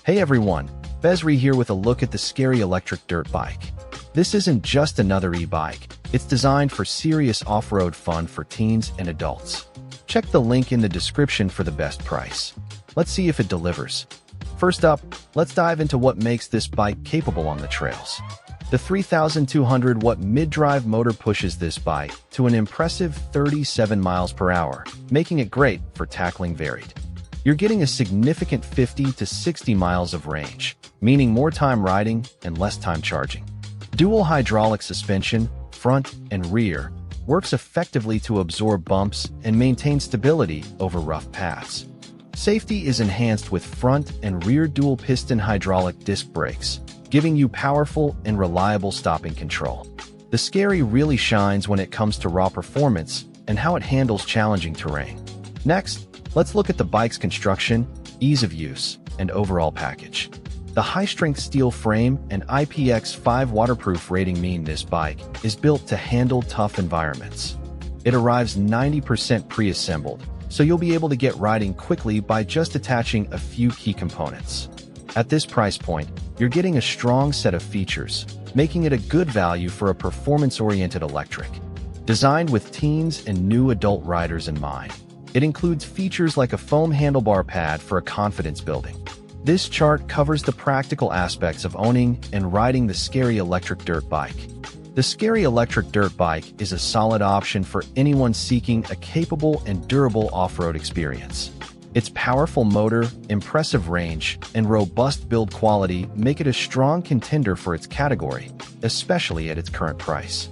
Hey everyone, BezRe here with a look at the Skeri Electric Dirt Bike. This isn't just another e-bike, it's designed for serious off-road fun for teens and adults. Check the link in the description for the best price. Let's see if it delivers. First up, let's dive into what makes this bike capable on the trails. The 3,200-watt mid-drive motor pushes this bike to an impressive 37 miles per hour, making it great for tackling varied. You're getting a significant 50 to 60 miles of range, meaning more time riding and less time charging. Dual hydraulic suspension, front and rear, works effectively to absorb bumps and maintain stability over rough paths. Safety is enhanced with front and rear dual-piston hydraulic disc brakes, giving you powerful and reliable stopping control. The Skeri really shines when it comes to raw performance and how it handles challenging terrain. Next, let's look at the bike's construction, ease of use, and overall package. The high-strength steel frame and IPX5 waterproof rating mean this bike is built to handle tough environments. It arrives 90% pre-assembled, so you'll be able to get riding quickly by just attaching a few key components. At this price point, you're getting a strong set of features, making it a good value for a performance-oriented electric. Designed with teens and new adult riders in mind, it includes features like a foam handlebar pad for a confidence building. This chart covers the practical aspects of owning and riding the Skeri Electric Dirt Bike. The Skeri Electric Dirt Bike is a solid option for anyone seeking a capable and durable off-road experience. Its powerful motor, impressive range, and robust build quality make it a strong contender for its category, especially at its current price.